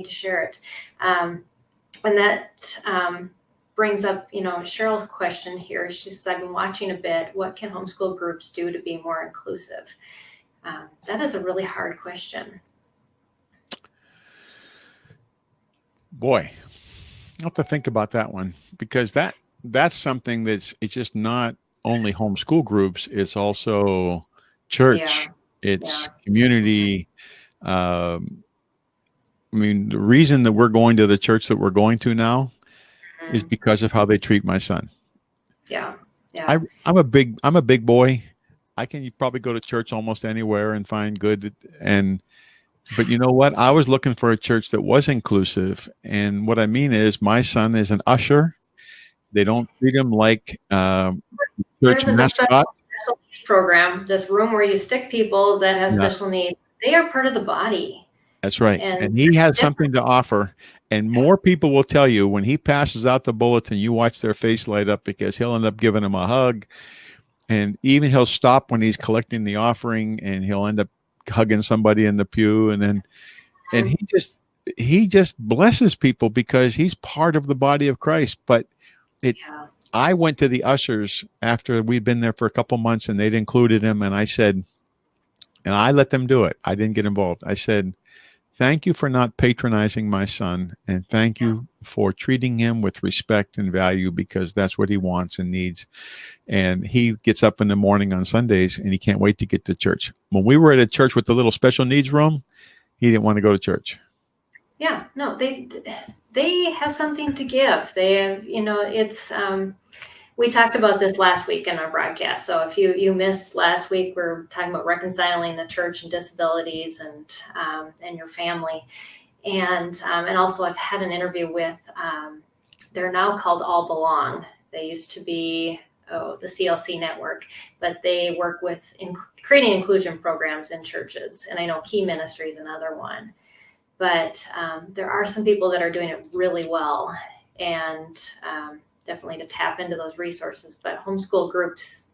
to share it. And that brings up, Cheryl's question here. She says, I've been watching a bit. What can homeschool groups do to be more inclusive? That is a really hard question. Boy, I'll have to think about that one, because that's something it's just not only homeschool groups, it's also church, it's community. I mean, the reason that we're going to the church that we're going to now is because of how they treat my son. Yeah. I'm a big boy. I can probably go to church almost anywhere and find good. But you know what? I was looking for a church that was inclusive. And what I mean is, my son is an usher. They don't treat him like church mascot. Special needs program, this room where you stick people that have special needs. They are part of the body. That's right. And he has something to offer. And more people will tell you, when he passes out the bulletin, you watch their face light up, because he'll end up giving them a hug. And even he'll stop when he's collecting the offering, and he'll end up hugging somebody in the pew. And he just blesses people because he's part of the body of Christ. But I went to the ushers after we'd been there for a couple months, and they'd included him. And I said, and I let them do it. I didn't get involved. I said, thank you for not patronizing my son, and thank you for treating him with respect and value, because that's what he wants and needs. And he gets up in the morning on Sundays, and he can't wait to get to church. When we were at a church with the little special needs room, he didn't want to go to church. Yeah, no, they have something to give. They have, it's, we talked about this last week in our broadcast. So if you missed last week, we're talking about reconciling the church and disabilities and your family. And also I've had an interview with, they're now called All Belong. They used to be, the CLC network, but they work with creating inclusion programs in churches. And I know Key Ministry is another one. But there are some people that are doing it really well, and definitely to tap into those resources. But homeschool groups,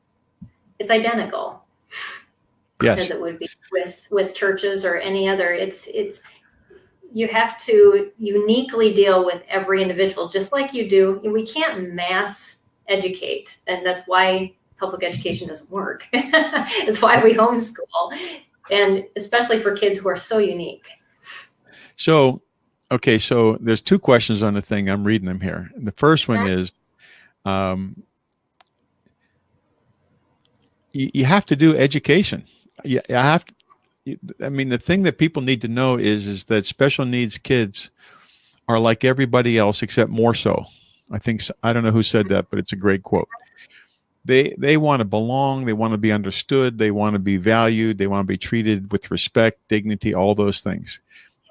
it's identical. Yes. As it would be with churches or any other. It's you have to uniquely deal with every individual, just like you do. We can't mass educate, and that's why public education doesn't work. It's why we homeschool, and especially for kids who are so unique. So, okay, so there's two questions on the thing. I'm reading them here. The first one is, you have to do education. You have to. I mean, the thing that people need to know is that special needs kids are like everybody else, except more so. I don't know who said that, but it's a great quote. They want to belong. They want to be understood. They want to be valued. They want to be treated with respect, dignity, all those things.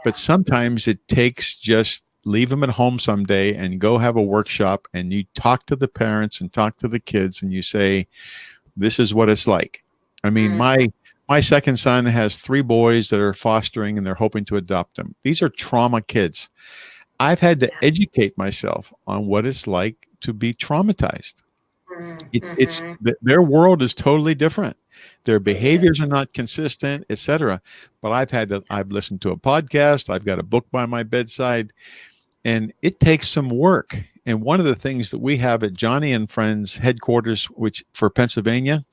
But sometimes it takes just leave them at home someday and go have a workshop, and you talk to the parents and talk to the kids, and you say, this is what it's like. I mean, my second son has 3 boys that are fostering, and they're hoping to adopt them. These are trauma kids. I've had to educate myself on what it's like to be traumatized. Their world is totally different. Their behaviors are not consistent, etc. But I've listened to a podcast. I've got a book by my bedside, and it takes some work. And one of the things that we have at Johnny and Friends headquarters, which for Pennsylvania,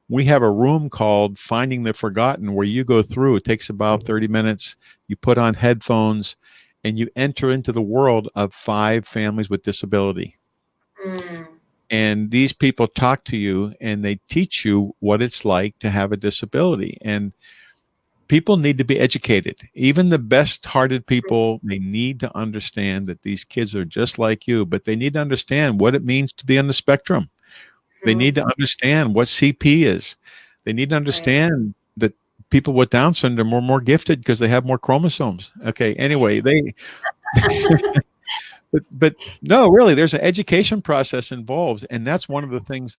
we have a room called Finding the Forgotten, where you go through. It takes about 30 minutes. You put on headphones, and you enter into the world of 5 families with disability. And these people talk to you, and they teach you what it's like to have a disability. And people need to be educated. Even the best-hearted people, they need to understand that these kids are just like you, but they need to understand what it means to be on the spectrum. They need to understand what CP is. They need to understand that people with Down syndrome are more gifted because they have more chromosomes. Okay, anyway, But no, really, there's an education process involved, and that's one of the things